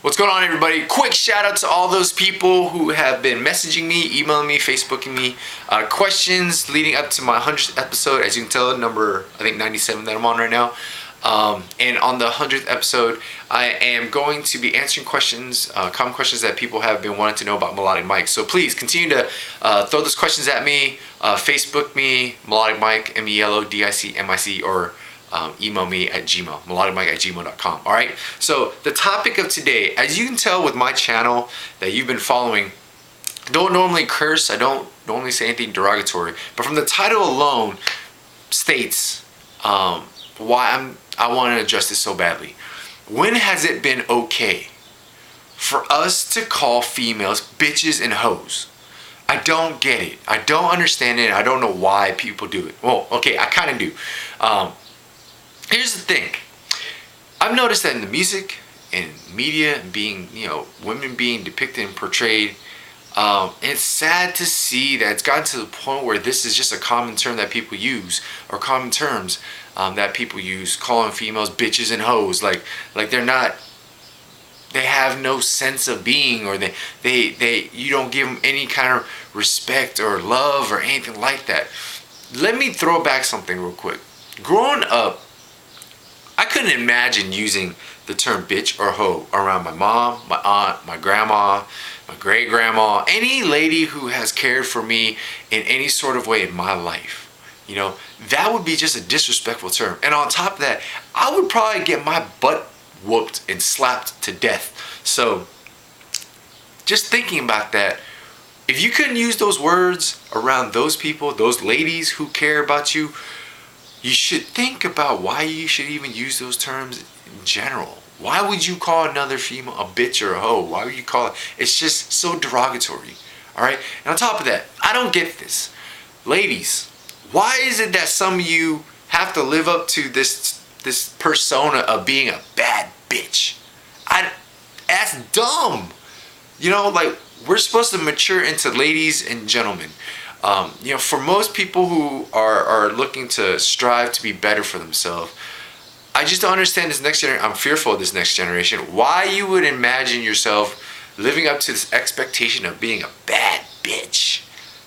What's going on, everybody? Quick shout out to all those people who have been messaging me, emailing me, Facebooking me, questions leading up to my 100th episode. As you can tell, number, I think 97 that I'm on right now. And on the 100th episode, I am going to be answering questions, common questions that people have been wanting to know about melodic mics. So please continue to throw those questions at me, Facebook me, melodic mic, melodicmic, or email me at gmail, melodicmic@gmail.com. All right. So the topic of today, as you can tell with my channel that you've been following, I don't normally curse. I don't normally say anything derogatory, but from the title alone states why I want to address this so badly. When has it been okay for us to call females bitches and hoes? I don't get it. I don't understand it. I don't know why people do it. Well, okay, I kind of do. Here's the thing. I've noticed that in the music and media, being, women being depicted and portrayed, it's sad to see that it's gotten to the point where this is just a common term that people use, or common terms that people use, calling females bitches and hoes, like they're not, they have no sense of being, or they you don't give them any kind of respect or love or anything like that. Let me throw back something real quick. Growing up, I couldn't imagine using the term bitch or hoe around my mom, my aunt, my grandma, my great grandma, any lady who has cared for me in any sort of way in my life. That would be just a disrespectful term. And on top of that, I would probably get my butt whooped and slapped to death. So just thinking about that, if you couldn't use those words around those people, those ladies who care about you, you should think about why you should even use those terms in general. Why would you call another female a bitch or a hoe? Why would you call it? It's just so derogatory. All right. And on top of that, I don't get this. Ladies, why is it that some of you have to live up to this persona of being a bad bitch? That's dumb. We're supposed to mature into ladies and gentlemen. For most people who are looking to strive to be better for themselves, I just don't understand this next generation. I'm fearful of this next generation. Why you would imagine yourself living up to this expectation of being a bad bitch?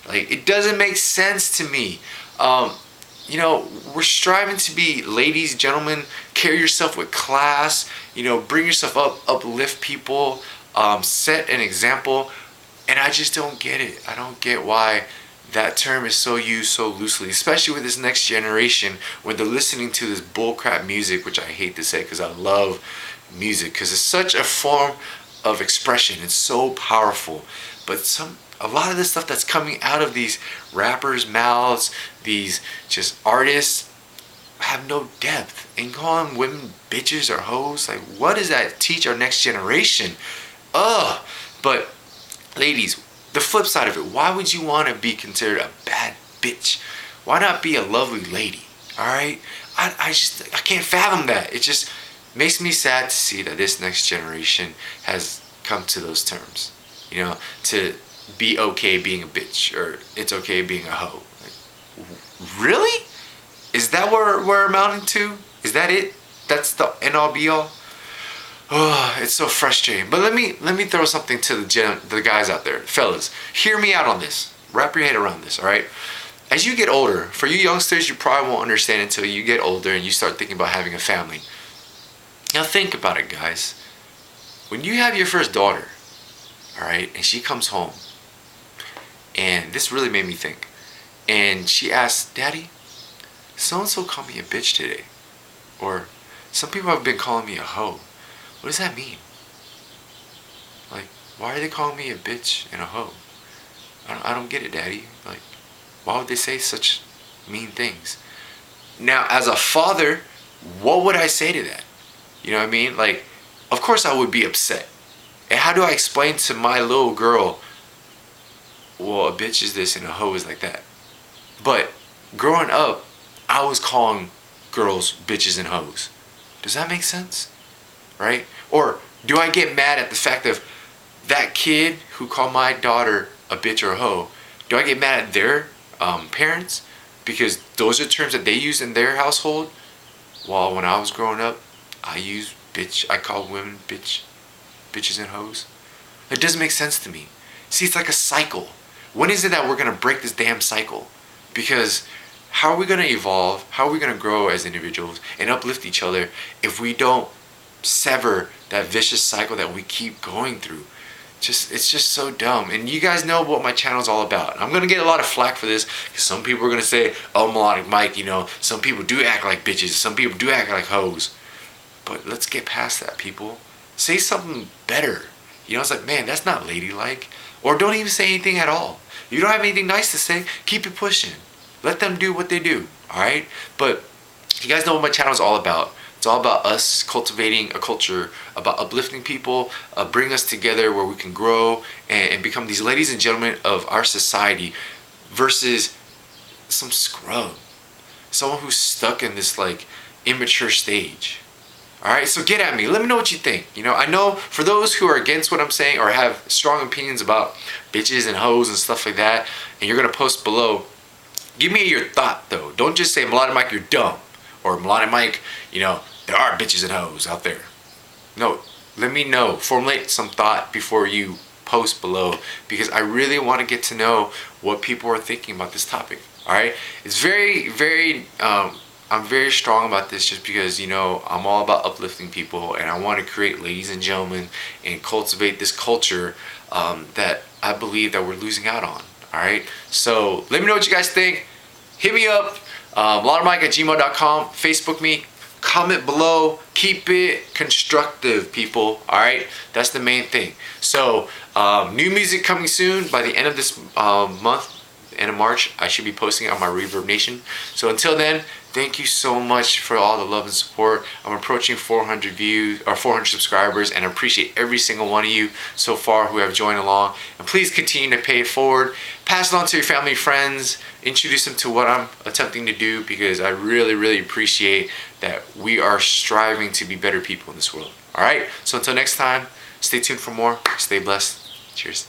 It doesn't make sense to me. We're striving to be ladies, gentlemen. Carry yourself with class. Bring yourself up, uplift people, set an example. And I just don't get it. I don't get why that term is so used so loosely, especially with this next generation when they're listening to this bullcrap music, which I hate to say because I love music because it's such a form of expression. It's so powerful. But a lot of the stuff that's coming out of these rappers' mouths, these just artists, have no depth. And calling women bitches or hoes, what does that teach our next generation? But ladies, the flip side of it, why would you want to be considered a bad bitch? Why not be a lovely lady? All right? I can't fathom that. It just makes me sad to see that this next generation has come to those terms. To be okay being a bitch, or it's okay being a hoe. Really? Is that what we're amounting to? Is that it? That's the end all be all? Oh, it's so frustrating. But let me throw something to the guys out there. Fellas, hear me out on this. Wrap your head around this, all right? As you get older, for you youngsters, you probably won't understand until you get older and you start thinking about having a family. Now think about it, guys. When you have your first daughter, all right, and she comes home, and this really made me think, and she asks, Daddy, so-and-so called me a bitch today. Or some people have been calling me a hoe. What does that mean? Why are they calling me a bitch and a hoe? I don't get it, Daddy. Why would they say such mean things? Now, as a father, what would I say to that? You know what I mean? Of course I would be upset. And how do I explain to my little girl, well, a bitch is this and a hoe is like that? But growing up, I was calling girls bitches and hoes. Does that make sense? Right? Or do I get mad at the fact of that kid who called my daughter a bitch or a hoe? Do I get mad at their parents because those are terms that they use in their household? While when I was growing up, I used bitch. I called women bitch. bitches and hoes? It doesn't make sense to me. See, it's like a cycle. When is it that we're gonna break this damn cycle? Because how are we gonna evolve? How are we gonna grow as individuals and uplift each other if we don't sever that vicious cycle that we keep going through? It's just so dumb. And you guys know what my channel is all about. I'm gonna get a lot of flack for this because some people are gonna say, "Oh, Melodic Mike, you know, some people do act like bitches. Some people do act like hoes." But let's get past that, people. Say something better. You know, it's like, man, that's not ladylike. Or don't even say anything at all. If you don't have anything nice to say, keep it pushing. Let them do what they do, all right? But you guys know what my channel is all about. It's all about us cultivating a culture, about uplifting people, bring us together where we can grow and become these ladies and gentlemen of our society versus some scrub. Someone who's stuck in this like immature stage. All right, so get at me. Let me know what you think. You know, I know for those who are against what I'm saying or have strong opinions about bitches and hoes and stuff like that, and you're gonna post below, give me your thought though. Don't just say, Melodic Mike, you're dumb. Or Melodic Mike, you know, there are bitches and hoes out there. No, let me know. Formulate some thought before you post below because I really want to get to know what people are thinking about this topic. All right, it's I'm very strong about this just because, you know, I'm all about uplifting people and I want to create ladies and gentlemen and cultivate this culture that I believe that we're losing out on. All right, so let me know what you guys think. Hit me up, melodicmike@gmail.com, Facebook me, comment below. Keep it constructive, people. All right, that's the main thing. So new music coming soon. By the end of this month, end of March, I should be posting it on my Reverb Nation. So until then, thank you so much for all the love and support. I'm approaching 400 views or 400 subscribers, and I appreciate every single one of you so far who have joined along. And please continue to pay it forward. Pass it on to your family, friends. Introduce them to what I'm attempting to do because I really, really appreciate that we are striving to be better people in this world. All right. So until next time, stay tuned for more. Stay blessed. Cheers.